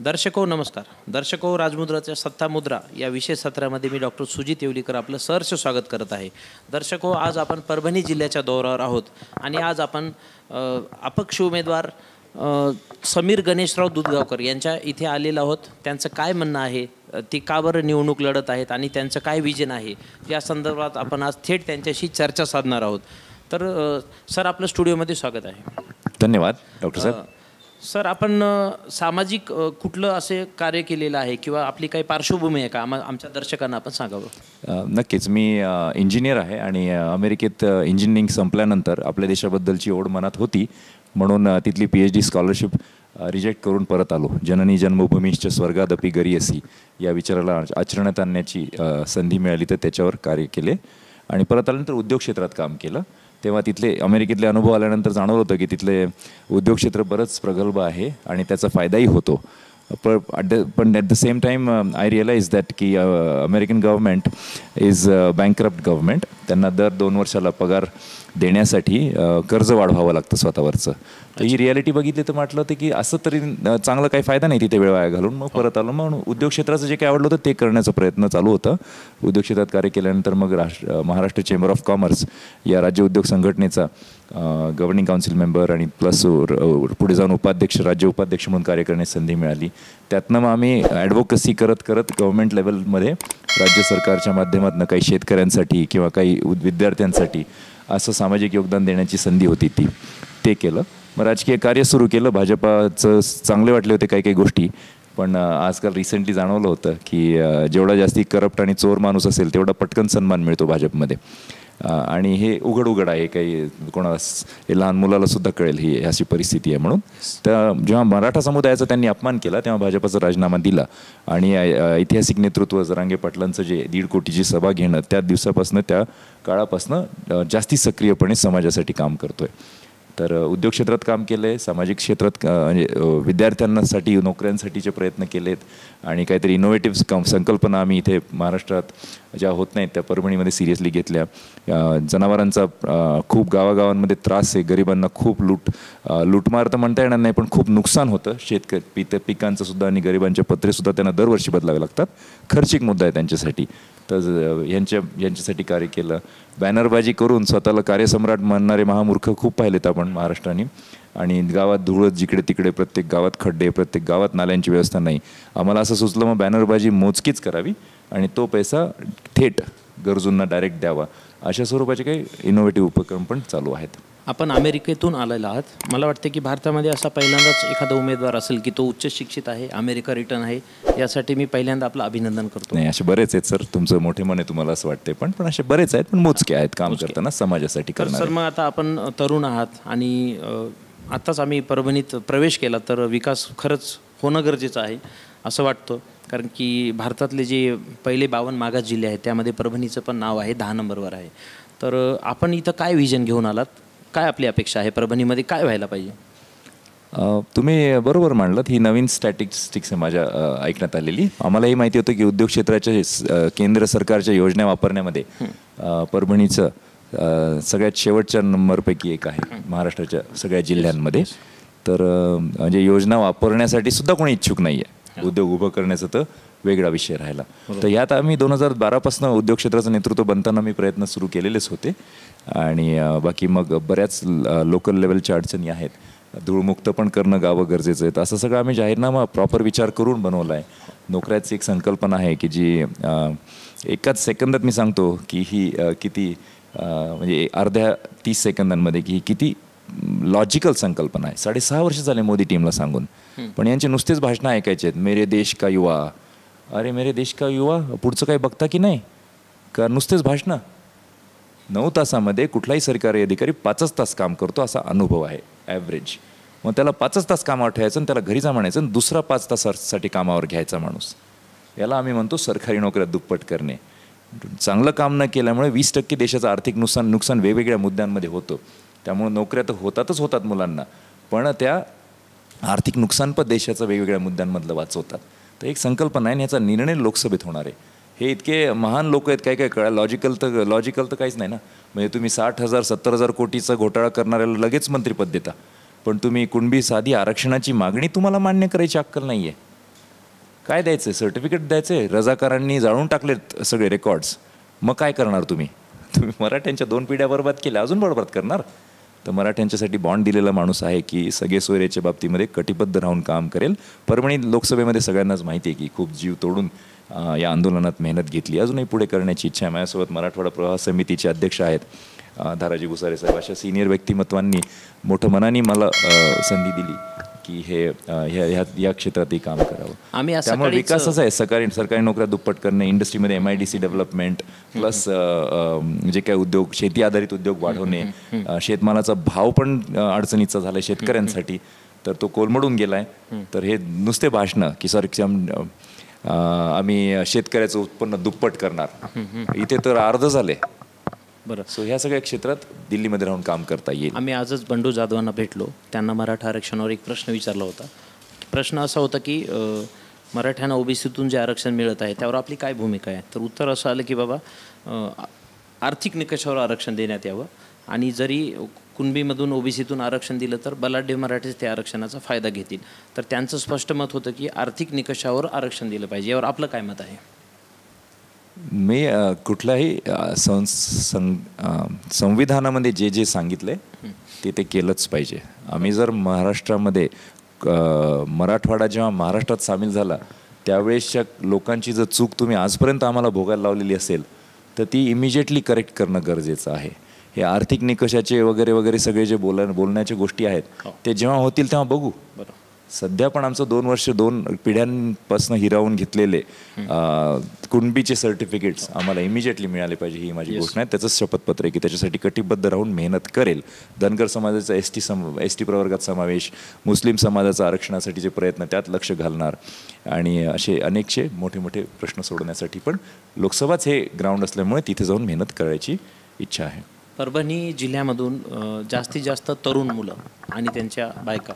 दर्शको नमस्कार. दर्शको, राजमुद्राच्या सत्ता मुद्रा या विशेष सत्रामध्ये मी डॉक्टर सुजित येवलीकर आपलं सहर्ष स्वागत करत आहे. दर्शको, आज आपण परभणी जिल्ह्याच्या दौऱ्यावर आहोत आणि आज आपण अपक्ष उमेदवार समीर गणेशराव दुधगावकर यांच्या इथे आलेलो आहोत. त्यांचं काय म्हणणं आहे, ती का बरं निवडणूक लढत आहेत आणि त्यांचं काय विजन आहे, या संदर्भात आपण आज थेट त्यांच्याशी चर्चा साधणार आहोत. तर सर, आपलं स्टुडिओमध्ये स्वागत आहे. धन्यवाद डॉक्टर साहेब. सर, आपण सामाजिक कुठलं असे कार्य केलेलं आहे किंवा आपली काही पार्श्वभूमी आहे का, आमच्या दर्शकांना आपण सांगावं? नक्कीच. मी इंजिनियर आहे आणि अमेरिकेत इंजिनिअरिंग संपल्यानंतर आपल्या देशाबद्दलची ओढ मनात होती, म्हणून तिथली PhD स्कॉलरशिप रिजेक्ट करून परत आलो. जननी जन्मभूमीश्च स्वर्गादपि गरीयसी या विचाराला आचरणात आणण्याची संधी मिळाली तर त्याच्यावर कार्य केले आणि परत आल्यानंतर उद्योग क्षेत्रात काम केलं. तेव्हा तिथले अमेरिकेतले अनुभव आल्यानंतर जाणवलं होतं की तिथले उद्योग क्षेत्र बरंच प्रगल्भ आहे आणि त्याचा फायदाही होतो. पण at the same time I realise that की American government is bankrupt government. त्यांना दर 2 वर्षाला पगार देण्यासाठी कर्ज वाढवावं लागतं स्वतःवरचं. तर ही रिॲलिटी बघितली तर म्हटलं होतं की असं तरी चांगलं काही फायदा नाही तिथे वेळ वाया घालून. मग परत आलो. मग उद्योग क्षेत्राचं जे काही आवडलं होतं ते करण्याचा प्रयत्न चालू होता. उद्योग क्षेत्रात कार्य केल्यानंतर मग महाराष्ट्र चेंबर ऑफ कॉमर्स या राज्य उद्योग संघटनेचा गव्हर्निंग काउन्सिल मेंबर आणि प्लस पुढे जाऊन उपाध्यक्ष, राज्य उपाध्यक्ष म्हणून कार्य करण्याची संधी मिळाली. त्यातनं मग आम्ही ॲडव्होकसी करत करत गव्हर्नमेंट लेवलमध्ये राज्य सरकारच्या माध्यमातून काही शेतकऱ्यांसाठी किंवा काही विद्यार्थ्यांसाठी असं सामाजिक योगदान देण्याची संधी होती ते केलं. मग राजकीय कार्य सुरू केलं. भाजपाचं चांगले वाटले होते काही गोष्टी, पण आजकाल रिसेंटली जाणवलं होतं की जेवढा जास्ती करप्ट आणि चोर माणूस असेल तेवढा पटकन सन्मान मिळतो भाजपमध्ये. आणि हे उघड आहे, काही कोणाला लहान मुलाला सुद्धा कळेल ही अशी परिस्थिती आहे. म्हणून तर जेव्हा मराठा समुदायाचा त्यांनी अपमान केला तेव्हा भाजपाचा राजीनामा दिला आणि ऐतिहासिक नेतृत्व जरांगे पाटलांचं जे 1.5 कोटीची सभा घेणं, त्या दिवसापासून त्या काळापासून जास्ती सक्रियपणे समाजासाठी काम करतोय. तर उद्योग क्षेत्रात काम केलं आहे, सामाजिक क्षेत्रात म्हणजे विद्यार्थ्यांसाठी नोकऱ्यांसाठीचे प्रयत्न केलेत आणि काहीतरी इनोव्हेटिव्ह संकल्पना आम्ही इथे महाराष्ट्रात ज्या होत नाहीत त्या परभणीमध्ये सिरियसली घेतल्या. जनावरांचा खूप गावागावांमध्ये त्रास आहे, गरिबांना खूप लूटमार तर म्हणता येणार नाही, पण खूप नुकसान होतं पिकांचं सुद्धा आणि गरिबांचे पत्रेसुद्धा त्यांना दरवर्षी बदलावे लागतात. खर्चिक मुद्दा आहे त्यांच्यासाठी. तर यांच्यासाठी कार्य केलं. बॅनरबाजी करून स्वतःला कार्यसम्राट म्हणणारे महामूर्ख खूप पाहिलेत आपण महाराष्ट्राने. आणि गावात धुळत जिकडे तिकडे, प्रत्येक गावात खड्डे, प्रत्येक गावात नाल्यांची व्यवस्था नाही. आम्हाला असं सुचलं मग बॅनरबाजी मोजकीच करावी आणि तो पैसा थेट गरजूंना डायरेक्ट द्यावा. अशा स्वरूपाचे काही इनोव्हेटिव्ह उपक्रम पण चालू आहेत. आपण अमेरिकेतून आलेला आहात. मला वाटतं की भारतामध्ये असा पहिल्यांदाच एखादा उमेदवार असेल की तो उच्च शिक्षित आहे, अमेरिका रिटर्न आहे. यासाठी मी पहिल्यांदा आपलं अभिनंदन करतो. नाही, असे बरेच आहेत सर. तुमचं मोठे मन आहे तुम्हाला असं वाटते, पण असे बरेच आहेत, पण मोजके आहेत काम करताना समाजासाठी करणार. सर, मग आता आपण तरुण आहात आणि आत्ताच आम्ही परभणीत प्रवेश केला, तर विकास खरंच होणं गरजेचं आहे असं वाटतं. कारण की भारतातले जे पहिले 52 मागास जिल्हे आहेत त्यामध्ये परभणीचं पण नाव आहे, 10 नंबरवर आहे. तर आपण इथं काय विजन घेऊन आलात, काय आपली अपेक्षा आहे, परभणीमध्ये काय व्हायला पाहिजे? तुम्ही बरोबर मांडलात. ही नवीन स्टॅटिस्टिक्स आहे माझ्या ऐकण्यात आलेली. आम्हालाही माहिती होतं की उद्योग क्षेत्राच्या केंद्र सरकारच्या योजना वापरण्यामध्ये परभणीचं सगळ्यात शेवटच्या नंबरपैकी एक आहे महाराष्ट्राच्या सगळ्या जिल्ह्यांमध्ये. तर म्हणजे योजना वापरण्यासाठी सुद्धा कोणी इच्छुक नाही आहे. उद्योग उभं करण्याचा तर वेगळा विषय राहिला. तर यात आम्ही 2012पासून उद्योग क्षेत्राचं नेतृत्व बनताना मी प्रयत्न सुरू केलेलेच होते आणि बाकी मग बऱ्याच लोकल लेवलच्या अडचणी आहेत. धूळमुक्त पण करणं गावं गरजेचं आहे. असं सगळं आम्ही जाहीरनामा प्रॉपर विचार करून बनवला आहे. नोकऱ्याची एक संकल्पना आहे की जी एकाच सेकंदात मी सांगतो की ही किती म्हणजे अर्ध्या 30 सेकंदांमध्ये की ही किती लॉजिकल संकल्पना आहे. 6.5 वर्ष झाले मोदी टीमला सांगून, पण यांचे नुसतेच भाषणं ऐकायचे आहेत. मेरे देश का युवा, अरे मेरे देश का युवा, पुढचं काही बघता की नाही का? नुसतेच भाषणं. 9 तासामध्ये कुठलाही सरकारी अधिकारी 5च तास काम करतो असा अनुभव आहे ॲव्हरेज. मग त्याला 5च तास कामावर ठेवायचं आणि त्याला घरी जा म्हणायचं आणि दुसरा 5 तासासाठी कामावर घ्यायचा माणूस. याला आम्ही म्हणतो सरकारी नोकऱ्या दुप्पट करणे. चांगलं काम न केल्यामुळे 20% देशाचं आर्थिक नुकसान वेगवेगळ्या मुद्द्यांमध्ये होतं. त्यामुळे नोकऱ्या तर होतात मुलांना, पण त्या आर्थिक नुकसान पण देशाचं वेगवेगळ्या मुद्द्यांमधलं वाचवतात. तर एक संकल्पना आहे आणि याचा निर्णय लोकसभेत होणार आहे. हे इतके महान लोक आहेत, काय कळा लॉजिकल तर काहीच नाही ना. म्हणजे तुम्ही 60,000 70,000 कोटीचा घोटाळा करणाऱ्याला लगेच मंत्रिपद देता, पण तुम्ही कुणबी साधी आरक्षणाची मागणी तुम्हाला मान्य करायची अक्कल नाही आहे. काय द्यायचं, सर्टिफिकेट द्यायचे. रजाकारांनी जाळून टाकलेत सगळे रेकॉर्ड्स. मग काय करणार तुम्ही मराठ्यांच्या 2 पिढ्या बरबाद केल्या, अजून बरबाद करणार. तर मराठ्यांच्यासाठी बॉन्ड दिलेला माणूस आहे की सगळे सोयरेच्या बाबतीमध्ये कटिबद्ध राहून काम करेल. परभणी लोकसभेमध्ये सगळ्यांनाच माहिती आहे की खूप जीव तोडून या आंदोलनात मेहनत घेतली, अजूनही पुढे करण्याची इच्छा आहे. माझ्यासोबत मराठवाडा प्रवाह समितीचे अध्यक्ष आहेत धाराजी भुसारे साहेब. अशा सिनियर व्यक्तिमत्वांनी मोठं मनाने मला संधी दिली की या क्षेत्रातही काम करावं. त्यामुळे विकासच आहे. सरकारी नोकऱ्या दुप्पट करणे, इंडस्ट्रीमध्ये MIDC डेव्हलपमेंट, प्लस जे काही उद्योग, शेती आधारित उद्योग वाढवणे. शेतमालाचा भाव पण अडचणीचा झाला आहे शेतकऱ्यांसाठी, तर तो कोलमडून गेला आहे. तर हे नुसते भाषणं की सर आम्ही शेतकऱ्याचं उत्पन्न दुप्पट करणार, इथे तर अर्ध झाले. बरं. सो ह्या सगळ्या क्षेत्रात दिल्लीमध्ये राहून काम करता येईल. आम्ही आजच बंडू जाधवांना भेटलो. त्यांना मराठा आरक्षणावर एक प्रश्न विचारला होता. प्रश्न असा होता की मराठ्यांना ओबीसीतून जे आरक्षण मिळत आहे त्यावर आपली काय भूमिका आहे. तर उत्तर असं आलं की बाबा आर्थिक निकषावर आरक्षण देण्यात यावं, आणि जरी कुणबीमधून ओबीसीतून आरक्षण दिलं तर बलाढ्य मराठीच त्या आरक्षणाचा फायदा घेतील. तर त्यांचं स्पष्ट मत होतं की आर्थिक निकषावर आरक्षण दिलं पाहिजे. यावर आपलं काय मत आहे? मी कुठल्याही संविधानामध्ये जे जे सांगितले ते केलंच पाहिजे. आम्ही जर महाराष्ट्रामध्ये मराठवाडा जेव्हा महाराष्ट्रात सामील झाला त्यावेळेसच्या लोकांची जर चूक तुम्ही आजपर्यंत आम्हाला भोगायला लावलेली असेल तर ती इमिजिएटली करेक्ट करणं गरजेचं आहे. हे आर्थिक निकषाचे वगैरे वगैरे सगळे जे बोलण्याच्या गोष्टी आहेत ते जेव्हा होतील तेव्हा बघू. सध्या पण आमचं 2 वर्ष 2 पिढ्यांपासून हिरावून घेतलेले कुणबीचे सर्टिफिकेट्स आम्हाला इमिजिएटली मिळाले पाहिजे, ही माझी घोषणा आहे. त्याचंच शपथपत्र आहे की त्याच्यासाठी कटिबद्ध राहून मेहनत करेल. धनगर समाजाचा एस टी प्रवर्गात समावेश, मुस्लिम समाजाचा आरक्षणासाठीचे प्रयत्न त्यात लक्ष घालणार, आणि असे अनेकशे मोठे मोठे प्रश्न सोडवण्यासाठी पण लोकसभाच हे ग्राउंड असल्यामुळे तिथे जाऊन मेहनत करायची इच्छा आहे. परभणी जिल्ह्यामधून जास्तीत जास्त तरुण मुलं आणि त्यांच्या बायका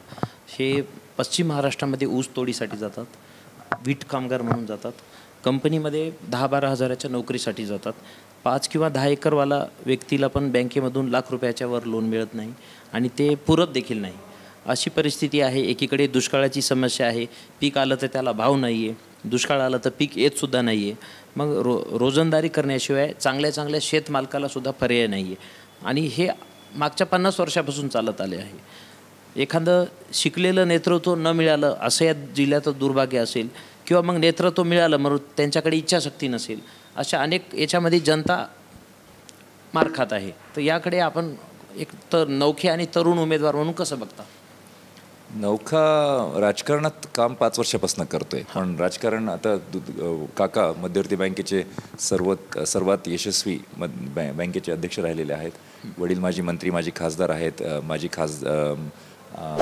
हे पश्चिम महाराष्ट्रामध्ये ऊस तोडीसाठी जातात, वीट कामगार म्हणून जातात, कंपनीमध्ये 10-12 हजाराच्या नोकरीसाठी जातात. 5 किंवा 10 एकरवाला व्यक्तीला पण बँकेमधून लाख रुपयाच्या वर लोन मिळत नाही आणि ते पुरत देखील नाही. अशी परिस्थिती आहे. एकीकडे दुष्काळाची समस्या आहे. पीक आलं तर त्याला भाव नाही आहे, दुष्काळ आलं तर पीक येतसुद्धा नाही आहे. मग रोजंदारी करण्याशिवाय चांगल्या शेतमालकाला सुद्धा पर्याय नाही आहे. आणि हे मागच्या 50 वर्षापासून चालत आले आहे. एखादं शिकलेलं नेतृत्व न मिळालं असं या जिल्ह्याचं दुर्भाग्य असेल, किंवा मग नेतृत्व मिळालं मग त्यांच्याकडे इच्छाशक्ती नसेल, अशा अनेक याच्यामध्ये जनता मार खात आहे. तर याकडे आपण एक नौखे आणि तरुण उमेदवार म्हणून कसं बघता? नौखा राजकारणात काम 5 वर्षापासून करतोय, पण राजकारण आता काका मध्यवर्ती बँकेचे सर्वात यशस्वी बँकेचे अध्यक्ष राहिलेले आहेत. वडील माजी मंत्री, माजी खासदार आहेत.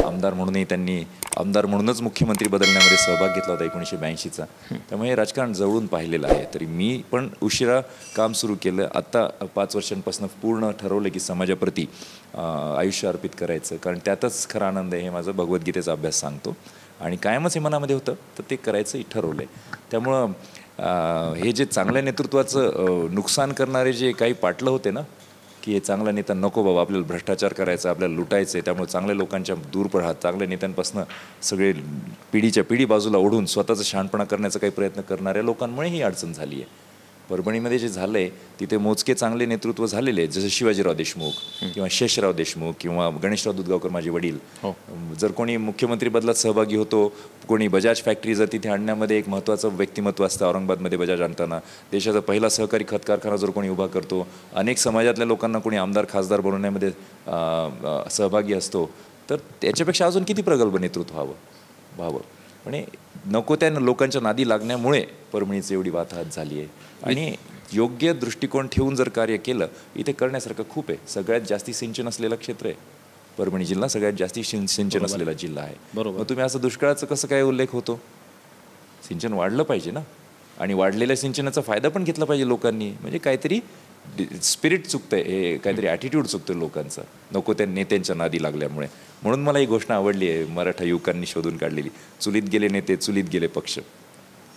आमदार म्हणूनही त्यांनी आमदार म्हणूनच मुख्यमंत्री बदलण्यामध्ये सहभाग घेतला होता 1982चा. त्यामुळे राजकारण जवळून पाहिलेलं आहे. तरी मी पण उशिरा काम सुरू केलं. आत्ता 5 वर्षांपासून पूर्ण ठरवलं की समाजाप्रती आयुष्य अर्पित करायचं, कारण त्यातच खरा आनंद आहे. हे माझं भगवद्गीतेचा अभ्यास सांगतो आणि कायमच हे मनामध्ये होतं, तर ते करायचंही ठरवलं आहे. त्यामुळं हे जे चांगल्या नेतृत्वाचं नुकसान करणारे जे काही पाटलं होते ना, की हे चांगला नेता नको बाबा, आपल्याला भ्रष्टाचार करायचा, आपल्याला लुटायचं आहे, त्यामुळे चांगल्या लोकांच्या दूर राहा, चांगल्या नेत्यांपासून सगळे पिढीच्या पिढी बाजूला ओढून स्वतःचा शहाणपणा करण्याचा काही प्रयत्न करणाऱ्या लोकांमुळे ही अडचण झाली आहे. परभणीमध्ये जे झालं आहे तिथे मोजके चांगले नेतृत्व झालेले आहेत, जसं शिवाजीराव देशमुख किंवा शेषराव देशमुख किंवा गणेशराव दुधगावकर माझे वडील. जर कोणी मुख्यमंत्री बदलात सहभागी होतो, कोणी बजाज फॅक्टरी जर तिथे आणण्यामध्ये एक महत्त्वाचं व्यक्तिमत्व असतं, औरंगाबादमध्ये बजाज आणताना देशाचा पहिला सहकारी खत कारखाना जर कोणी उभा करतो, अनेक समाजातल्या लोकांना कोणी आमदार खासदार बनवण्यामध्ये सहभागी असतो, तर त्याच्यापेक्षा अजून किती प्रगल्भ नेतृत्व व्हावं. आणि नको त्या लोकांच्या नादी लागण्यामुळे परभणीची एवढी वाताहत झाली आहे. आणि योग्य दृष्टिकोन ठेवून जर कार्य केलं, इथे करण्यासारखं खूप आहे. सगळ्यात जास्ती सिंचन असलेलं क्षेत्र आहे परभणी जिल्हा, सगळ्यात जास्ती सिंचन असलेला जिल्हा आहे. मग तुम्ही असं दुष्काळाचं कसं काय उल्लेख होतो? सिंचन वाढलं पाहिजे ना, आणि वाढलेल्या सिंचनाचा फायदा पण घेतला पाहिजे लोकांनी. म्हणजे काहीतरी स्पिरिट चुकतंय, हे काहीतरी ॲटिट्यूड चुकतं लोकांचं, नको त्या नेत्यांच्या नादी लागल्यामुळे. म्हणून मला ही घोषणा आवडली आहे, मराठा युवकांनी शोधून काढलेली. चुलीत गेले नेते, चुलीत गेले पक्ष.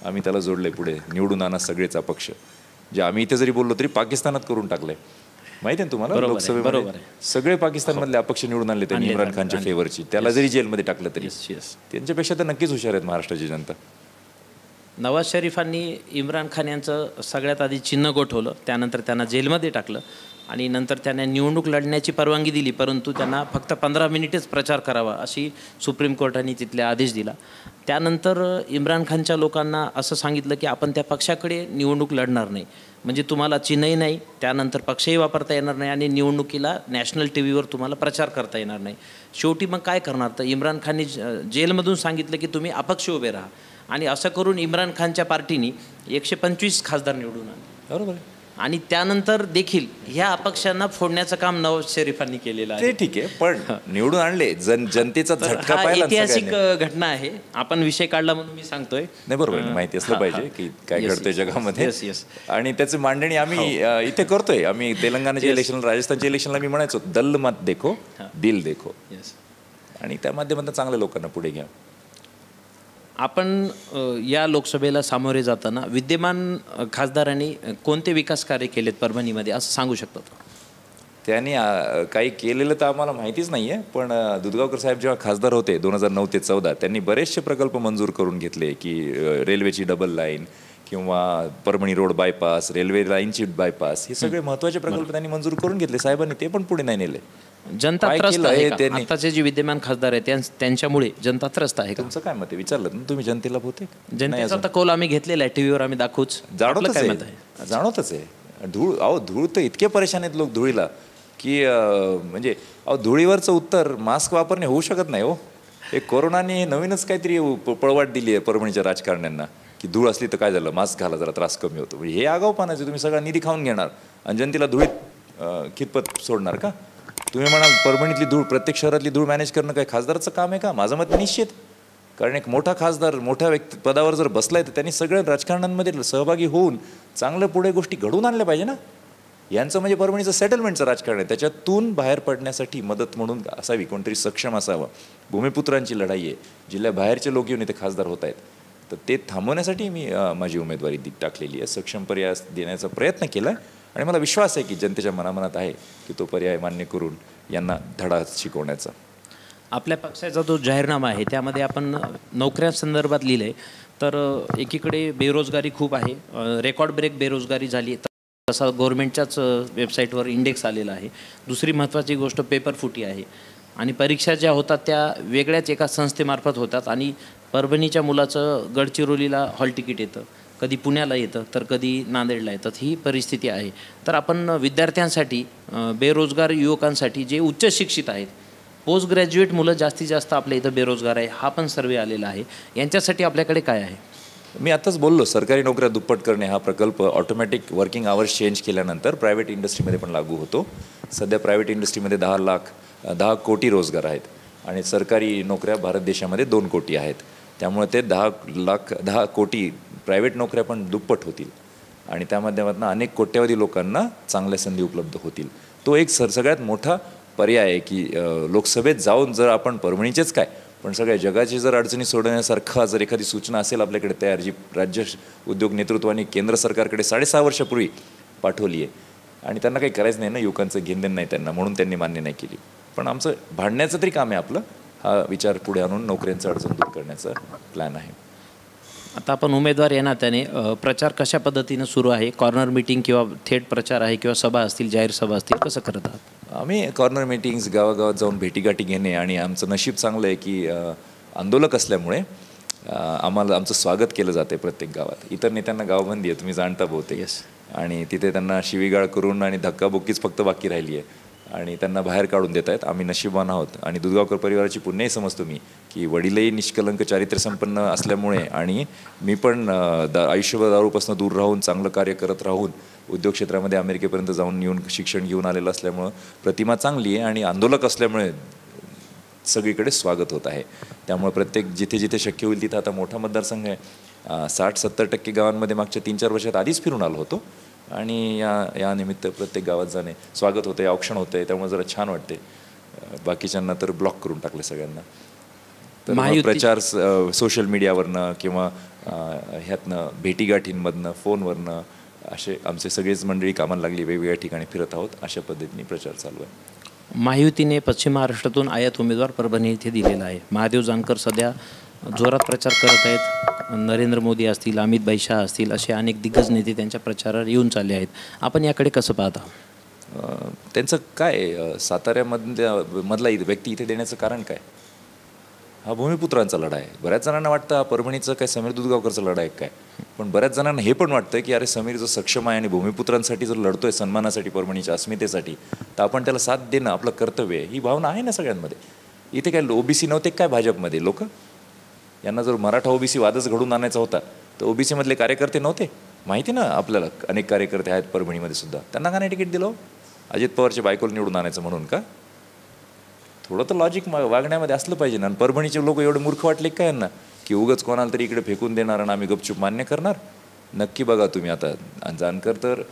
आम्ही त्याला जोडले पुढे, निवडून आणा सगळेचा पक्ष. जे आम्ही इथे जरी बोललो तरी पाकिस्तानात करून टाकलंय. माहिती आहे तुम्हाला, लोकसभेमध्ये सगळे पाकिस्तानमधले अपक्ष निवडून आणले त्यांनी इम्रान खानच्या फेवरची. त्याला जरी जेलमध्ये टाकलं तरी त्यांच्यापेक्षा तर नक्कीच हुशार आहेत महाराष्ट्राची जनता. नवाज शरीफांनी इम्रान खान यांचं सगळ्यात आधी चिन्ह गोठवलं, त्यानंतर त्यांना जेलमध्ये टाकलं आणि नंतर त्यांना निवडणूक लढण्याची परवानगी दिली, परंतु त्यांना फक्त 15 मिनिटेच प्रचार करावा अशी सुप्रीम कोर्टाने तिथले आदेश दिला. त्यानंतर इम्रान खानच्या लोकांना असं सांगितलं की आपण त्या पक्षाकडे निवडणूक लढणार नाही, म्हणजे तुम्हाला चिन्हही नाही, त्यानंतर पक्षही वापरता येणार नाही आणि निवडणुकीला नॅशनल टी व्हीवर तुम्हाला प्रचार करता येणार नाही. शेवटी मग काय करणार, तर इम्रान खाननी जेलमधून सांगितलं की तुम्ही अपक्ष उभे राहा आणि असं करून इम्रान खानच्या पार्टीनी 125 खासदार निवडून आणले. बरोबर आहे. आणि त्यानंतर देखील ह्या अपक्षांना फोडण्याचं काम नवाज शरीफांनी केलेलं आहे. ते ठीक आहे, पण निवडून आणले, जनतेचा झटका हा पाहिला ऐतिहासिक सगळ्यांनी. घटना आहे. आपण विषय काढला म्हणून मी सांगतोय. नाही बरोबर आहे, माहिती असलं पाहिजे की काय घडतंय जगामध्ये. Yes, yes. आणि त्याची मांडणी आम्ही इथे करतोय. आम्ही तेलंगणाच्या इलेक्शन, राजस्थानच्या इलेक्शनला मी म्हणायचो दल मत देखो दिल देखो, आणि त्या माध्यमातून चांगल्या लोकांना पुढे घ्या. आपण या लोकसभेला सामोरे जाताना विद्यमान खासदारांनी कोणते विकास कार्य केलेत परभणीमध्ये असं सांगू शकतात? त्यांनी काही केलेलं तर आम्हाला माहितीच नाही आहे, पण दुधगावकर साहेब जेव्हा खासदार होते 2009 ते 2014 त्यांनी बरेचसे प्रकल्प मंजूर करून घेतले की रेल्वेची डबल लाईन किंवा परभणी रोड बायपास, रेल्वे लाईनची बायपास, हे सगळे महत्त्वाचे प्रकल्प त्यांनी मंजूर करून घेतले साहेबांनी, ते पण पुढे नाही नेले. जनता त्रस्त आहे का? आताचे जे विद्यमान खासदार आहेत त्यांच्यामुळे जनता त्रस्त आहे का? तुमचं काय मत आहे विचारलं ना तुम्ही जनतेला? बहुतेक जनतेचा आता कौल आम्ही घेतलेला आहे, टीव्हीवर आम्ही दाखवूच. जाणवतच आहे. धूळ तर इतके परेशान आहेत लोक धुळीला की म्हणजे धुळीवरचं उत्तर मास्क वापरणे होऊ शकत नाही हो. हे कोरोनाने नवीनच काहीतरी पळवाट दिली आहे परभणीच्या राजकारण्यांना की धूळ असली तर काय झालं, मास्क घाला जरा त्रास कमी होतो. म्हणजे हे आगाऊपणाचे, तुम्ही सगळा निधी खाऊन घेणार आणि जनतेला धुळीत खितपत सोडणार का? तुम्ही म्हणाल परभणीतली धूळ, प्रत्येक शहरातली धूळ मॅनेज करणं काय खासदाराचं काम आहे का? माझं मत निश्चित. कारण एक मोठा खासदार मोठ्या पदावर जर बसलाय तर त्यांनी सगळ्या राजकारणांमध्ये सहभागी होऊन चांगल्या पुढे गोष्टी घडवून आणल्या पाहिजे ना. यांचं म्हणजे परभणीचं सेटलमेंटचं राजकारण आहे, त्याच्यातून बाहेर पडण्यासाठी मदत म्हणून असावी, कोणतरी सक्षम असावं. भूमिपुत्रांची लढाई आहे, जिल्ह्याबाहेरचे लोक येऊन इथे खासदार होत आहेत, तर ते थांबवण्यासाठी मी माझी उमेदवारी टाकलेली आहे. सक्षम पर्याय देण्याचा प्रयत्न केला आहे आणि मला विश्वास आहे की जनतेच्या मनामनात आहे की तो पर्याय मान्य करून यांना धडा शिकवण्याचा. आपल्या पक्षाचा जो जाहीरनामा आहे त्यामध्ये आपण नोकऱ्यांसंदर्भात लिहिलं आहे, तर एकीकडे बेरोजगारी खूप आहे, रेकॉर्ड ब्रेक बेरोजगारी झाली, तसा गव्हर्नमेंटच्याच वेबसाईटवर इंडेक्स आलेला आहे. दुसरी महत्त्वाची गोष्ट पेपरफुटी आहे आणि परीक्षा ज्या होतात त्या वेगळ्याच एका संस्थेमार्फत होतात आणि परभणीच्या मुलाचं गडचिरोलीला हॉल तिकीट येतं, कधी पुण्याला येतं तर कधी नांदेडला येतात, ही परिस्थिती आहे. तर आपण विद्यार्थ्यांसाठी, बेरोजगार युवकांसाठी जे उच्च शिक्षित आहेत, पोस्ट ग्रॅज्युएट मुलं जास्तीत जास्त आपल्या इथं बेरोजगार आहे, हा पण सर्वे आलेला आहे, यांच्यासाठी आपल्याकडे काय आहे? मी आताच बोललो, सरकारी नोकऱ्या दुप्पट करणे हा प्रकल्प ऑटोमॅटिक वर्किंग आवर्स चेंज केल्यानंतर प्रायव्हेट इंडस्ट्रीमध्ये पण लागू होतो. सध्या प्रायव्हेट इंडस्ट्रीमध्ये 10 कोटी रोजगार आहेत आणि सरकारी नोकऱ्या भारत देशामध्ये 2 कोटी आहेत. त्यामुळे ते 10 कोटी प्रायव्हेट नोकऱ्या पण दुप्पट होतील आणि त्या माध्यमातून अनेक कोट्यावधी लोकांना चांगल्या संधी उपलब्ध होतील. तो एक सगळ्यात मोठा पर्याय आहे की लोकसभेत जाऊन जर आपण परभणीचेच काय पण सगळ्या जगाची जर अडचणी सोडवण्यासारखा जर एखादी सूचना असेल आपल्याकडे तयार, जी राज्य उद्योग नेतृत्वाने केंद्र सरकारकडे 6.5 वर्षापूर्वी पाठवली आहे आणि त्यांना काही करायचं नाही ना, युवकांचं घेणदेण नाही त्यांना, म्हणून त्यांनी मान्य नाही केली. पण आमचं भांडण्याचं तरी काम आहे आपलं, हा विचार पुढे आणून नोकऱ्यांचं अडचण दूर करण्याचा प्लॅन आहे. आता आपण उमेदवार या नात्याने प्रचार कशा पद्धतीनं सुरू आहे? कॉर्नर मीटिंग किंवा थेट प्रचार आहे किंवा सभा असतील, जाहीर सभा असतील, कसं करत आहात? आम्ही कॉर्नर मीटिंग्स, गावागावात जाऊन भेटीगाठी घेणे आणि आमचं नशीब चांगलं आहे की आंदोलक असल्यामुळे आम्हाला आमचं स्वागत केलं जाते प्रत्येक गावात. इतर नेत्यांना गावबंदी आहे, तुम्ही जाणता बहुतेक, आणि तिथे त्यांना शिवीगाळ करून आणि धक्काबुक्कीच फक्त बाकी राहिली आहे आणि त्यांना बाहेर काढून देत आहेत. आम्ही नशीबवान आहोत आणि दुधगावकर परिवाराची पुण्यही समजतो मी की वडीलही निष्कलंक चारित्र्यसंपन्न असल्यामुळे आणि मी पण आयुष्यभर दारूपासून दूर राहून चांगलं कार्य करत राहून उद्योग क्षेत्रामध्ये अमेरिकेपर्यंत जाऊन येऊन शिक्षण घेऊन आलेलं असल्यामुळं प्रतिमा चांगली आहे आणि आंदोलक असल्यामुळे सगळीकडे स्वागत होत आहे. त्यामुळे प्रत्येक जिथे जिथे शक्य होईल तिथं, आता मोठा मतदारसंघ आहे, 60-70% गावांमध्ये मागच्या 3-4 वर्षात आधीच फिरून आलो होतो आणि या निमित्त प्रत्येक गावात जाणे स्वागत होतं आहे, औक्षण होतं आहे, त्यामुळे जरा छान वाटते. बाकीच्यांना तर ब्लॉक करून टाकले सगळ्यांना. तर प्रचार सोशल मीडियावरनं किंवा ह्यातनं भेटीगाठींमधनं फोनवरनं असे आमचे सगळेच मंडळी कामाला लागली, वेगवेगळ्या ठिकाणी फिरत आहोत, अशा पद्धतीने प्रचार चालू आहे. महायुतीने पश्चिम महाराष्ट्रातून आयात उमेदवार परभणी येथे दिलेला आहे. महादेव जानकर सध्या जोरात प्रचार करत आहेत. नरेंद्र मोदी असतील, अमित शाह असतील, असे अनेक दिग्गज नेते त्यांच्या प्रचारावर येऊन चालले आहेत. आपण याकडे कसं पाहता? त्यांचं काय मधला व्यक्ती इथे देण्याचं कारण काय? हा भूमिपुत्रांचा लढा आहे. बऱ्याच जणांना वाटतं हा परभणीचं काय समीर दुधगावकरचा लढा आहे काय, पण बऱ्याच जणांना हे पण वाटतं की अरे समीर जर सक्षम आहे आणि भूमिपुत्रांसाठी जर लढतोय, सन्मानासाठी, परभणीच्या अस्मितेसाठी, तर आपण त्याला साथ देणं आपलं कर्तव्य आहे. ही भावना आहे ना सगळ्यांमध्ये. इथे काय ओबीसी नव्हते काय भाजपमध्ये लोक? यांना जर मराठा ओबीसी वादच घडून आणायचा होता तर ओबीसीमधले कार्यकर्ते नव्हते? माहिती ना आपल्याला, अनेक कार्यकर्ते आहेत परभणीमध्ये सुद्धा. त्यांना का नाही तिकीट दिलं? अजित पवारच्या बायकोला निवडून आणायचं म्हणून का? थोडं तर लॉजिक वागण्यामध्ये असलं पाहिजे ना. परभणीचे लोक एवढे मूर्ख वाटले काय यांना की उगाच कोणाला तरी इकडे फेकून देणार आणि आम्ही गपचूप मान्य करणार? नक्की बघा तुम्ही आता. जानकर तर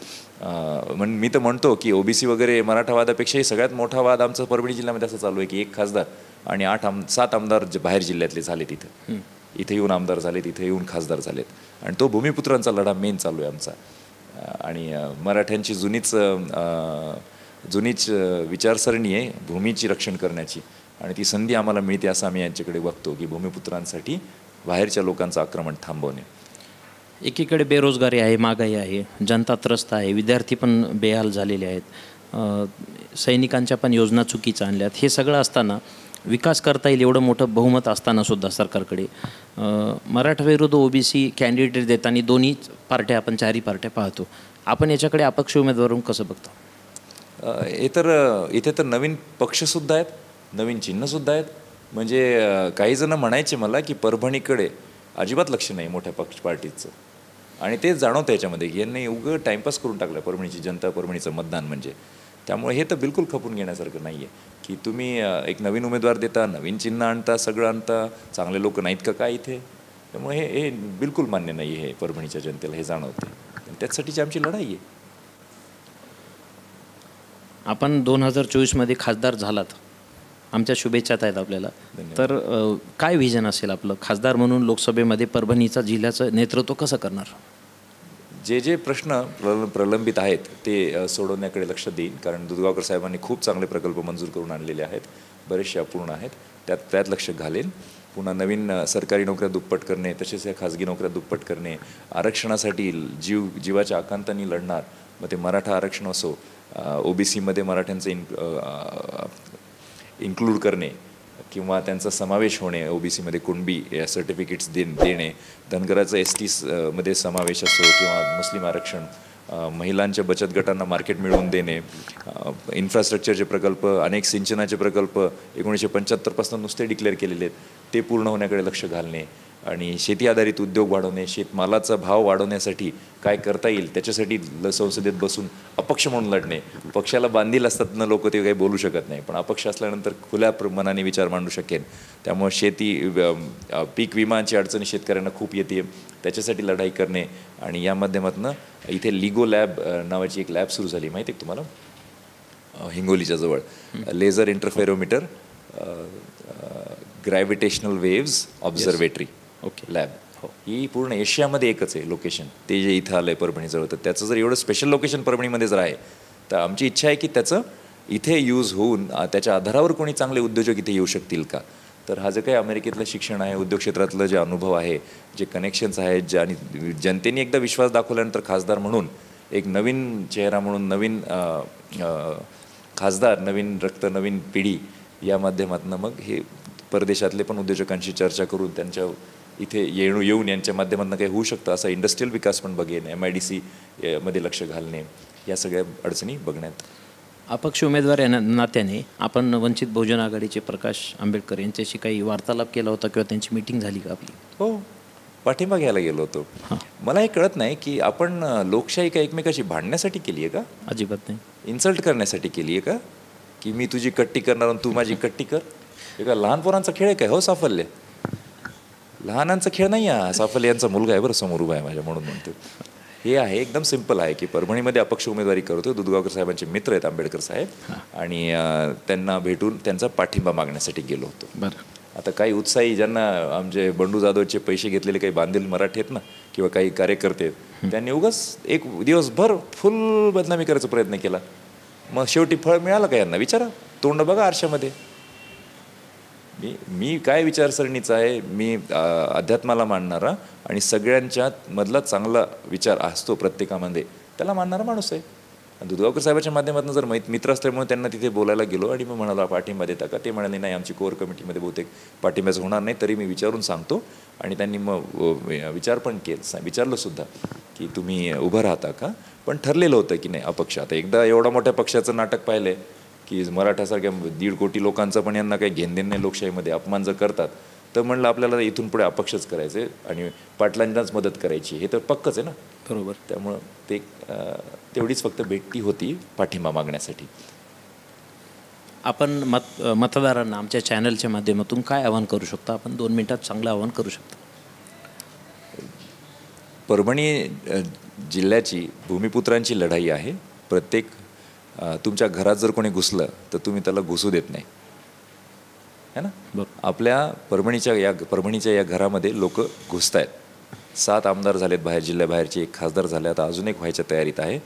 मी तर म्हणतो की ओबीसी वगैरे मराठावादापेक्षाही सगळ्यात मोठा वाद आमचा परभणी जिल्ह्यामध्ये असं चालू आहे की 1 खासदार आणि 7 आमदार बाहेर जिल्ह्यातले झाले. इथे येऊन आमदार झालेत, इथे येऊन खासदार झालेत, आणि तो भूमिपुत्रांचा लढा मेन चालू आहे आमचा. आणि मराठ्यांची जुनीच विचारसरणी आहे भूमीची रक्षण करण्याची, आणि ती संधी आम्हाला मिळते असं आम्ही यांच्याकडे बघतो की भूमिपुत्रांसाठी बाहेरच्या लोकांचं आक्रमण थांबवणे. एकीकडे बेरोजगारी आहे, महागाई आहे, जनता त्रस्त आहे, विद्यार्थी पण बेहाल झालेले आहेत, सैनिकांच्या पण योजना चुकीच्या आणल्यात. हे सगळं असताना विकास करता येईल एवढं मोठं बहुमत असताना सुद्धा सरकारकडे मराठा विरुद्ध ओबीसी कॅन्डिडेट देताना दोन्ही पार्ट्या, आपण 4ही पार्ट्या पाहतो. आपण याच्याकडे अपक्ष उमेदवारून कसं बघतो? इथे तर नवीन पक्षसुद्धा आहेत, नवीन चिन्हसुद्धा आहेत. म्हणजे काही जण म्हणायचे मला की परभणीकडे अजिबात लक्ष नाही मोठ्या पार्टीचं, आणि तेच जाणवतं याच्यामध्ये की यांनी उगं टाईमपास करून टाकलं परभणीची जनता, परभणीचं मतदान म्हणजे. त्यामुळे हे तर बिलकुल खपून घेण्यासारखं नाही आहे की तुम्ही एक नवीन उमेदवार देता, नवीन चिन्ह आणता, सगळं आणता, चांगले लोक नाहीत का काय इथे? त्यामुळे हे बिलकुल मान्य नाही आहे परभणीच्या जनतेला, हे जाणवते. त्याचसाठीची आमची लढाई आहे. आपण 2024मध्ये खासदार झालात, आमच्या शुभेच्छात आहेत आपल्याला. तर काय व्हिजन असेल आपलं खासदार म्हणून लोकसभेमध्ये परभणीचा जिल्ह्याचं नेतृत्व कसं करणार? जे प्रश्न प्रलंबित आहेत ते सोडवण्याकडे लक्ष देईन, कारण दुधगावकर साहेबांनी खूप चांगले प्रकल्प मंजूर करून आणलेले आहेत, बरेचसे अपूर्ण आहेत, त्यात लक्ष घालेन. पुन्हा नवीन सरकारी नोकऱ्या दुप्पट करणे, तसेच या खाजगी नोकऱ्या दुप्पट करणे, आरक्षणासाठी जीवाच्या आकांतांनी लढणार. मग ते मराठा आरक्षण असो, ओबीसीमध्ये मराठ्यांचं इन्क्लूड करणे किंवा त्यांचा समावेश होणे, ओबीसीमध्ये कुणबी सर्टिफिकेट्स देणे, धनगराचं ST मध्ये समावेश असो, किंवा मुस्लिम आरक्षण, महिलांच्या बचत गटांना मार्केट मिळवून देणे, इन्फ्रास्ट्रक्चरचे प्रकल्प, अनेक सिंचनाचे प्रकल्प 1975पासून नुसते डिक्लेअर केलेले आहेत, ते पूर्ण होण्याकडे लक्ष घालणे, आणि शेती आधारित उद्योग वाढवणे, शेतमालाचा भाव वाढवण्यासाठी काय करता येईल त्याच्यासाठी संसदेत बसून अपक्ष म्हणून लढणे. पक्षाला बांधील असतात ना लोक, ते काही बोलू शकत नाही, पण अपक्ष असल्यानंतर खुल्या मनाने विचार मांडू शकेन. त्यामुळे पीक विमाची अडचणी शेतकऱ्यांना खूप येते, त्याच्यासाठी लढाई करणे. आणि या माध्यमातून इथे लिगो लॅब नावाची एक लॅब सुरू झाली, माहिती आहे तुम्हाला, हिंगोलीच्या जवळ. Laser interferometer gravitational waves observatory lab. ही पूर्ण एशियामध्ये एकच आहे लोकेशन, ते जे इथं आलं आहे परभणीजवळ. तर त्याचं जर एवढं स्पेशल लोकेशन परभणीमध्ये जर आहे, तर आमची इच्छा आहे की त्याचं इथे यूज होऊन त्याच्या आधारावर कोणी चांगले उद्योजक इथे येऊ शकतील का. तर हा जे काही अमेरिकेतलं शिक्षण आहे, उद्योग क्षेत्रातलं जे अनुभव आहे, जे कनेक्शन्स आहेत, आणि जनतेने एकदा विश्वास दाखवल्यानंतर खासदार म्हणून एक नवीन चेहरा म्हणून, नवीन खासदार, नवीन रक्त, नवीन पिढी, या माध्यमातून मग हे परदेशातले पण उद्योजकांशी चर्चा करून त्यांच्या इथे येऊन यांच्या माध्यमातून काही होऊ शकतं असा इंडस्ट्रियल विकास पण बघेन, MIDC मध्ये लक्ष घालणे, या सगळ्या अडचणी बघण्यात. अपक्ष उमेदवार या नात्याने आपण वंचित बहुजन आघाडीचे प्रकाश आंबेडकर यांच्याशी काही वार्तालाप केला होता किंवा त्यांची मीटिंग झाली का आपली? हो, पाठिंबा घ्यायला गेलो होतो. मला हे कळत नाही की आपण लोकशाही का एकमेकाशी भांडण्यासाठी केली आहे का? अजिबात नाही. इन्सल्ट करण्यासाठी केली आहे का? की मी तुझी कट्टी करणार आणि तू माझी कट्टी कर? हे का लहान पोरांचा खेळ आहे काय? हो साफल्य, लहानांचा खेळ नाही आहे. साफल्य यांचा मुलगा आहे बरं, समोर उभा आहे माझ्या, म्हणून म्हणतो. हे आहे एकदम सिंपल आहे की परभणीमध्ये अपक्ष उमेदवारी करतो, दुधगावकर साहेबांचे मित्र आहेत आंबेडकर साहेब, आणि त्यांना भेटून त्यांचा पाठिंबा मागण्यासाठी गेलो होतो. बरं, आता काही उत्साही, ज्यांना आमचे बंडू जाधवचे पैसे घेतलेले काही बांधील मराठी आहेत ना, किंवा काही कार्यकर्ते आहेत, त्यांनी उगाच एक दिवसभर फुल बदनामी करायचा प्रयत्न केला. मग शेवटी फळ मिळालं का यांना? विचारा, तोंड बघा आरशामध्ये. मी काय विचारसरणीचा आहे, मी अध्यात्माला मानणारा आणि सगळ्यांच्या मधला चांगला विचार असतो प्रत्येकामध्ये त्याला मानणारा माणूस आहे. दुधगावकर साहेबाच्या माध्यमातून जर मित्र असल्यामुळे त्यांना तिथे बोलायला गेलो आणि मी म्हणाला पाठिंबा देता का, ते म्हणाले नाही आमची कोर कमिटीमध्ये बहुतेक पाठिंब्याचं होणार नाही, तरी मी विचारून सांगतो. आणि त्यांनी मग विचार पण विचारलं सुद्धा की तुम्ही उभं राहता का, पण ठरलेलं होतं की नाही अपक्ष. आता एकदा एवढा मोठ्या पक्षाचं नाटक पाहिलं की मराठासारख्या 1.5 कोटी लोकांचं पण यांना काही घेणदेण नाही लोकशाहीमध्ये, अपमान जर करतात तर म्हणलं आपल्याला इथून पुढे अपक्षच करायचे आणि पाटलांनाच मदत करायची, हे तर पक्कच आहे ना. बरोबर. त्यामुळं ते तेवढीच फक्त भेटी होती पाठिंबा मागण्यासाठी. आपण मतदारांना आमच्या चॅनलच्या माध्यमातून काय आवाहन करू शकता? आपण 2 मिनिटात चांगलं आवाहन करू शकता. परभणी जिल्ह्याची भूमिपुत्रांची लढाई आहे. प्रत्येक तुमच्या घरात जर कोणी घुसलं तर तुम्ही त्याला घुसू देत नाही, है ना. आपल्या परभणीच्या या घरामध्ये लोक घुसत आहेत. 7 आमदार झालेत बाहेर, जिल्ह्याबाहेरचे 1 खासदार झाले, आता अजून एक व्हायच्या तयारीत आहे.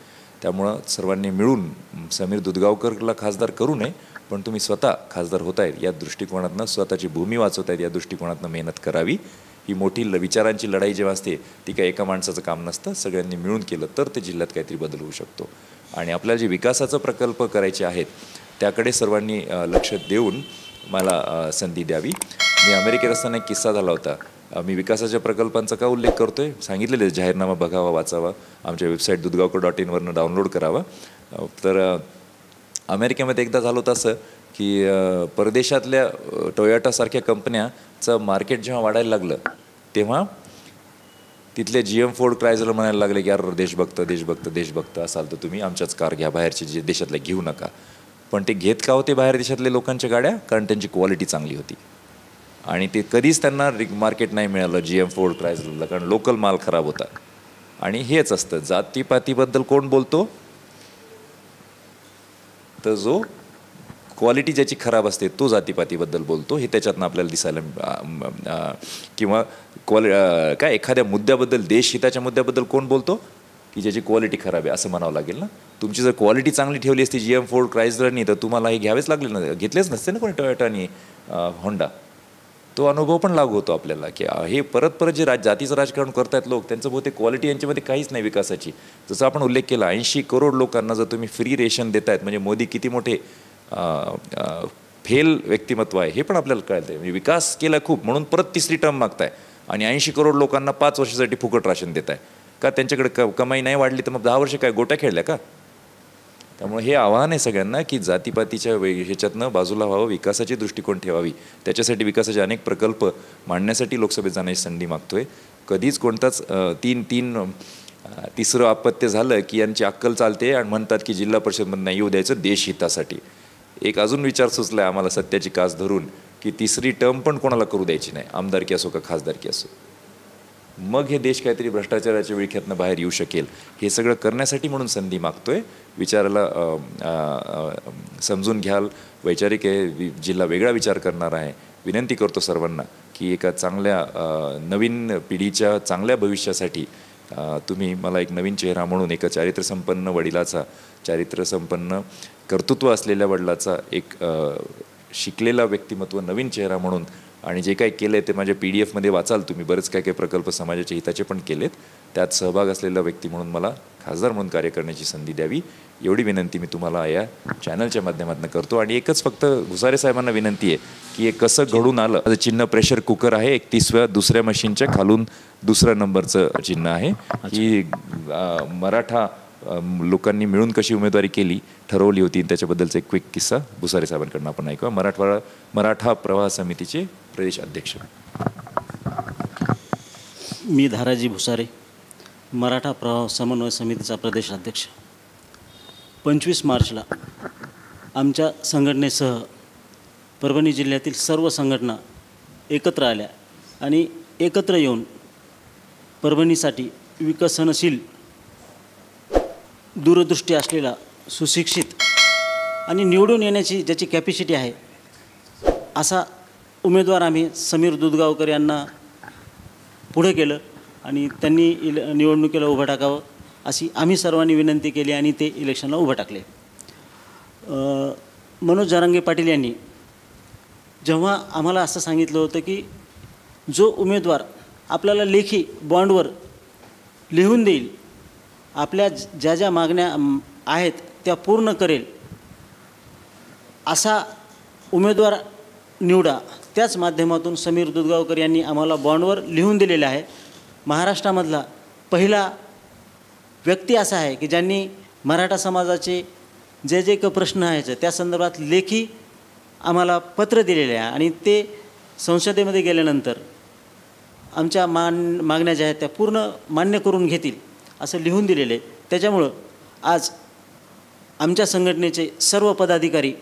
त्यामुळं सर्वांनी मिळून समीर दुधगावकरला खासदार करू नये, पण तुम्ही स्वतः खासदार होत आहेत या दृष्टिकोनातनं, स्वतःची भूमी वाचवत आहेत या दृष्टिकोनातनं मेहनत करावी. ही मोठी विचारांची लढाई जेव्हा असते ती काही एका माणसाचं काम नसतं, सगळ्यांनी मिळून केलं तर ते जिल्ह्यात काहीतरी बदल होऊ शकतो. आणि आपल्याला जे विकासाचे प्रकल्प करायचे आहेत त्याकडे सर्वांनी लक्ष देऊन मला संधी द्यावी. मी अमेरिकेत असताना एक किस्सा झाला होता. मी विकासाच्या प्रकल्पांचा का उल्लेख करतोय, सांगितलेले जाहीरनामा बघावा, वाचावा, आमच्या वेबसाईट दुधगावकर.in वरनं डाउनलोड करावा. तर अमेरिकेमध्ये एकदा झालं होतं असं की परदेशातल्या टोयोटासारख्या कंपन्याचं मार्केट जेव्हा वाढायला लागलं तेव्हा तिथले GM फोर्ड क्रायझर म्हणायला लागले की यार देशभक्त असाल तर तुम्ही आमच्याच कार घ्या, बाहेरचे जे देशातल्या घेऊ नका. पण ते घेत का होते बाहेर देशातले लोकांच्या गाड्या? कारण त्यांची क्वालिटी चांगली होती. आणि ते कधीच त्यांना मार्केट नाही मिळालं GM फोर्ड क्रायझरला, कारण लोकल माल खराब होता. आणि हेच असतं, जातीपातीबद्दल कोण बोलतो तर जो क्वालिटी ज्याची खराब असते तो जातीपातीबद्दल बोलतो. हे त्याच्यातनं आपल्याला दिसायला किंवा काय एखाद्या मुद्द्याबद्दल, देशहिताच्या मुद्द्याबद्दल कोण बोलतो की ज्याची क्वालिटी खराब आहे असं म्हणावं लागेल ना. तुमची जर क्वालिटी चांगली ठेवली असती GM फोर्ड क्रायझरनी तर तुम्हाला हे घ्यावेच लागले ना, घेतलेच नसते ना कोणी टोयोटा आणि होंडा. तो अनुभव पण लागू होतो आपल्याला की हे परत जे जातीचं राजकारण करतायत लोक, त्यांचं बहुतेक क्वालिटी यांच्यामध्ये काहीच नाही विकासाची. जसं आपण उल्लेख केला 80 करोड लोकांना जर तुम्ही फ्री रेशन देतायत म्हणजे मोदी किती मोठे फेल व्यक्तिमत्व आहे हे पण आपल्याला कळतं. म्हणजे विकास केला खूप म्हणून परत 3री टर्म मागताय आणि 80 करोड लोकांना 5 वर्षासाठी फुकट राशन देत आहे का? त्यांच्याकडे कमाई नाही वाढली तर मग 10 वर्ष काय गोट्या खेळल्या का? त्यामुळे हे आव्हान आहे सगळ्यांना की जातीपातीच्या ह्याच्यातनं बाजूला व्हावं, विकासाची दृष्टिकोन ठेवावी. त्याच्यासाठी विकासाचे अनेक प्रकल्प मांडण्यासाठी लोकसभेत जाण्याची संधी मागतोय. कधीच कोणताच तिसरं अपत्य झालं की यांची अक्कल चालते आणि म्हणतात की जिल्हा परिषदमध्ये नाही येऊ द्यायचं देशहितासाठी. एक अजून विचार सुचला आहे आम्हाला सत्याची कास धरून की 3री टर्म पण कोणाला करू द्यायची नाही, आमदारकी असो का खासदारकी असो. मग हे देश काहीतरी भ्रष्टाचाराच्या विळख्यातनं बाहेर येऊ शकेल. हे सगळं करण्यासाठी म्हणून संधी मागतोय. विचाराला समजून घ्याल. वैचारिक आहे, जिल्हा वेगळा विचार करणार आहे. विनंती करतो सर्वांना की एका चांगल्या नवीन पिढीच्या चांगल्या भविष्यासाठी तुम्ही मला एक नवीन चेहरा म्हणून, एका चारित्र्यसंपन्न वडिलाचा, चारित्र्यसंपन्न कर्तृत्व असलेल्या वडिलाचा, एक शिकलेला व्यक्तिमत्व, नवीन चेहरा म्हणून, आणि जे काही केलं आहे ते माझ्या PDF मध्ये वाचाल तुम्ही. बरेच काही प्रकल्प समाजाच्या हिताचे पण केलेत. त्यात सहभाग असलेला व्यक्ती म्हणून मला खासदार म्हणून कार्य करण्याची संधी द्यावी एवढी विनंती मी तुम्हाला या चॅनलच्या माध्यमातून करतो. आणि एकच फक्त घुसारे साहेबांना विनंती आहे की हे कसं घडून आलं. माझं चिन्ह प्रेशर कुकर आहे. 31व्या दुसऱ्या मशीनच्या खालून 2ऱ्या नंबरचं चिन्ह आहे. ही मराठा लोकांनी मिळून कशी उमेदवारी केली ठरवली होती त्याच्याबद्दलचा एक क्विक किस्सा भुसारे साहेबांकडून आपण ऐकूया. मराठा प्रवाह समितीचे प्रदेश अध्यक्ष. मी धाराजी भुसारे, मराठा प्रवाह समन्वय समितीचा प्रदेश अध्यक्ष. 25 मार्चला आमच्या संघटनेसह परभणी जिल्ह्यातील सर्व संघटना एकत्र आल्या आणि एकत्र येऊन परभणीसाठी विकसनशील, दूरदृष्टी असलेला, सुशिक्षित आणि निवडून येण्याची ज्याची कॅपॅसिटी आहे असा उमेदवार आम्ही समीर दुधगावकर यांना पुढे केलं आणि त्यांनी निवडणुकीला उभं टाकावं अशी आम्ही सर्वांनी विनंती केली आणि ते इलेक्शनला उभं टाकले. मनोज जरांगे पाटील यांनी जेव्हा आम्हाला असं सांगितलं होतं की जो उमेदवार आपल्याला लेखी बॉन्डवर लिहून देईल, आपल्या ज्या ज्या मागण्या आहेत त्या पूर्ण करेल, असा उमेदवार निवडा, त्याच माध्यमातून समीर दुधगावकर यांनी आम्हाला बॉन्डवर लिहून दिलेले आहे. महाराष्ट्रामधला पहिला व्यक्ती असा आहे की ज्यांनी मराठा समाजाचे जे जे काही प्रश्न आहेत त्या संदर्भात लेखी आम्हाला पत्र दिलेले आहे आणि ते संसदेमध्ये गेल्यानंतर आमच्या मागण्या ज्या आहेत त्या पूर्ण मान्य करून घेतील असं लिहून दिलेलं आहे. त्याच्यामुळं आज आमच्या संघटनेचे सर्व पदाधिकारी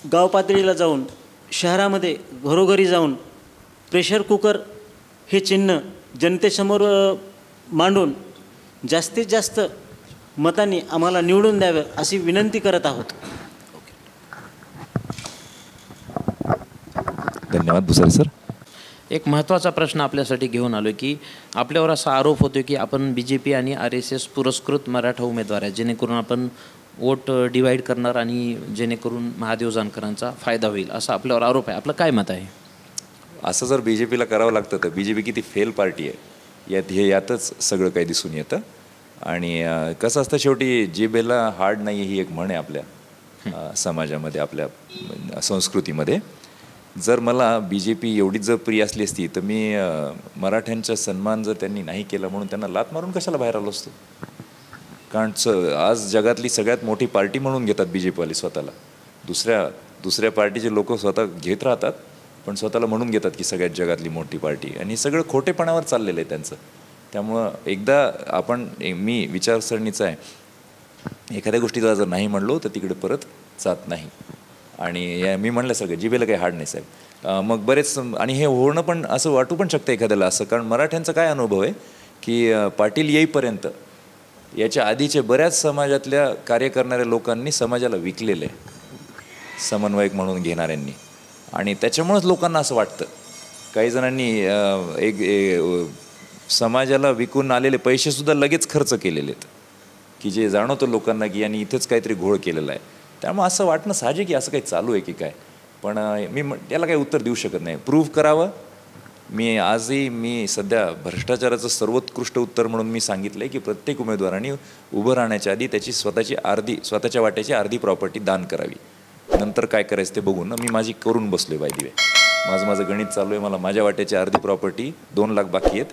गाव पातळीला जाऊन, शहरामध्ये घरोघरी जाऊन प्रेशर कुकर हे चिन्ह जनतेसमोर मांडून जास्तीत जास्त मतांनी आम्हाला निवडून द्यावं अशी विनंती करत आहोत. धन्यवाद भुसारे सर. एक महत्त्वाचा प्रश्न आपल्यासाठी घेऊन आलो की आपल्यावर असा आरोप होतो की आपण BJP आणि RSS पुरस्कृत मराठा उमेदवार आहे, जेणेकरून आपण वोट डिवाईड करणार आणि जेणेकरून महादेव जानकरांचा फायदा होईल, असा आपल्यावर आरोप आहे. आपलं काय मत आहे? असं जर BJPला करावं लागतं तर BJP किती फेल पार्टी आहे यातच सगळं काही दिसून येतं. आणि कसं असतं, शेवटी जिभेला हाड नाही ही एक म्हण आहे आपल्या समाजामध्ये, आपल्या संस्कृतीमध्ये. जर मला BJP एवढीच जर प्रिय असली असती तर मी मराठ्यांचा सन्मान जर त्यांनी नाही केला म्हणून त्यांना लात मारून कशाला बाहेर आलो असतो. कारण आज जगातली सगळ्यात मोठी पार्टी म्हणून घेतात BJPवाले स्वतःला. दुसऱ्या पार्टीचे लोक स्वतः घेत राहतात पण स्वतःला म्हणून घेतात की सगळ्यात जगातली मोठी पार्टी, आणि हे सगळं खोटेपणावर चाललेलं आहे त्यांचं. त्यामुळं एकदा मी विचारसरणीचा आहे, एखाद्या गोष्टीला जर नाही म्हणलो तर तिकडे परत जात नाही. आणि मी म्हणलं सगळं जिभेला काही हाड नाही साहेब. मग बरेच, आणि हे होणं पण असं वाटू पण शकतं एखाद्याला असं, कारण मराठ्यांचा काय अनुभव आहे की पाटील येईपर्यंत याच्या आधीचे बऱ्याच समाजातल्या कार्य करणाऱ्या लोकांनी समाजाला विकलेलं आहे, समन्वयक म्हणून घेणाऱ्यांनी. आणि त्याच्यामुळंच लोकांना असं वाटतं, काही जणांनी समाजाला विकून आलेले पैसेसुद्धा लगेच खर्च केलेले आहेत की जे जाणवतं लोकांना की यांनी इथंच काहीतरी घोळ केलेला आहे. त्यामुळे असं वाटणं साहजिक की असं काही चालू आहे की काय. पण मी त्याला काही उत्तर देऊ शकत नाही. प्रूव्ह करावं. मी सध्या भ्रष्टाचाराचं सर्वोत्कृष्ट उत्तर म्हणून मी सांगितलं आहे की प्रत्येक उमेदवाराने उभं राहण्याच्या आधी त्याची स्वतःच्या वाट्याची अर्धी प्रॉपर्टी दान करावी. नंतर काय करायचं ते बघून मी माझी करून बसलो आहे. बाय दी वे माझं गणित चालू आहे. मला माझ्या वाट्याची अर्धी प्रॉपर्टी 2 लाख बाकी आहेत,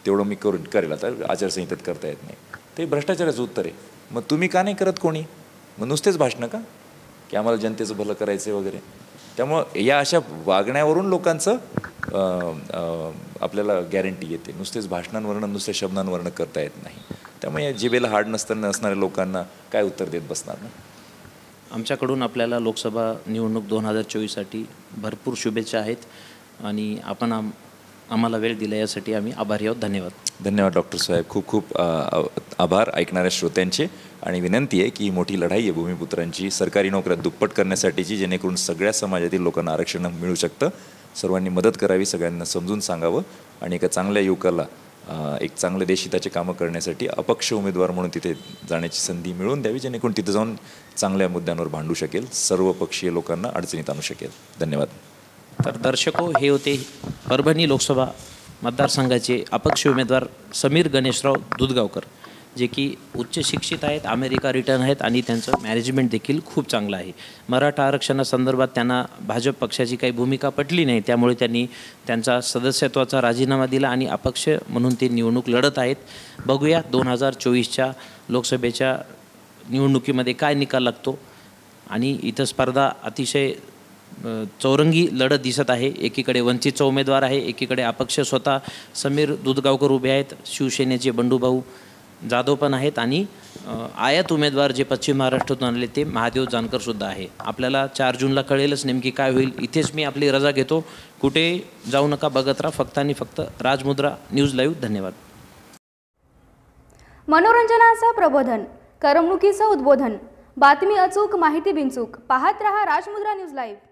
तेवढं मी करेल. आता आचारसंहितेत करता येत नाही, ते भ्रष्टाचाराचं उत्तर आहे. मग तुम्ही का नाही करत कोणी? मग नुसतेच भाषणं का की आम्हाला जनतेचं भलं करायचं वगैरे. त्यामुळं या अशा वागण्यावरून लोकांचं आपल्याला गॅरंटी येते. नुसतेच भाषणांवरनं, नुसत्या शब्दांवरनं करता येत नाही. त्यामुळे या जिभेला हाड नसणाऱ्या लोकांना काय उत्तर देत बसणार ना. आमच्याकडून आपल्याला लोकसभा निवडणूक 2024साठी भरपूर शुभेच्छा आहेत आणि आपण आम्हाला वेळ दिला यासाठी आम्ही आभारी आहोत. धन्यवाद डॉक्टर साहेब. खूप खूप आभार ऐकणाऱ्या श्रोत्यांचे. आणि विनंती आहे की ही मोठी लढाई आहे भूमिपुत्रांची, सरकारी नोकऱ्या दुप्पट करण्यासाठीची, जेणेकरून सगळ्या समाजातील लोकांना आरक्षण मिळू शकतं. सर्वांनी मदत करावी, सगळ्यांना समजून सांगावं आणि एका चांगल्या युवकाला एक चांगले देशहिताचे कामं करण्यासाठी अपक्ष उमेदवार म्हणून तिथे जाण्याची संधी मिळवून द्यावी, जेणेकरून तिथे जाऊन चांगल्या मुद्द्यांवर भांडू शकेल, सर्वपक्षीय लोकांना अडचणीत आणू शकेल. धन्यवाद. तर दर्शको, हे होते परभणी लोकसभा मतदारसंघाचे अपक्ष उमेदवार समीर गणेशराव दुधगावकर, जे की उच्च शिक्षित आहेत, अमेरिका रिटर्न आहेत आणि त्यांचं मॅनेजमेंट देखील खूप चांगलं आहे. मराठा आरक्षणासंदर्भात त्यांना भाजप पक्षाची काही भूमिका पटली नाही, त्यामुळे त्यांनी त्यांचा सदस्यत्वाचा राजीनामा दिला आणि अपक्ष म्हणून ते निवडणूक लढत आहेत. बघूया 2024च्या लोकसभेच्या निवडणुकीमध्ये काय निकाल लागतो. आणि इथं स्पर्धा अतिशय चौरंगी लढत दिसत आहे. एकीकडे वंचितचा उमेदवार आहे, एकीकडे अपक्ष स्वतः समीर दुधगावकर उभे आहेत, शिवसेनेचे बंडूभाऊ जाधव पण आहेत आणि आयात उमेदवार जे पश्चिम महाराष्ट्रातून आले ते महादेव जानकरसुद्धा आहे. आपल्याला 4 जूनला कळेलच नेमकी काय होईल. इथेच मी आपली रजा घेतो. कुठे जाऊ नका, बघत राहा फक्त आणि फक्त राजमुद्रा न्यूज लाईव्ह. धन्यवाद. मनोरंजनाचं प्रबोधन, करमणुकीचं उद्बोधन, बातमी अचूक, माहिती बिनचूक. पाहत रहा राजमुद्रा न्यूज लाईव्ह.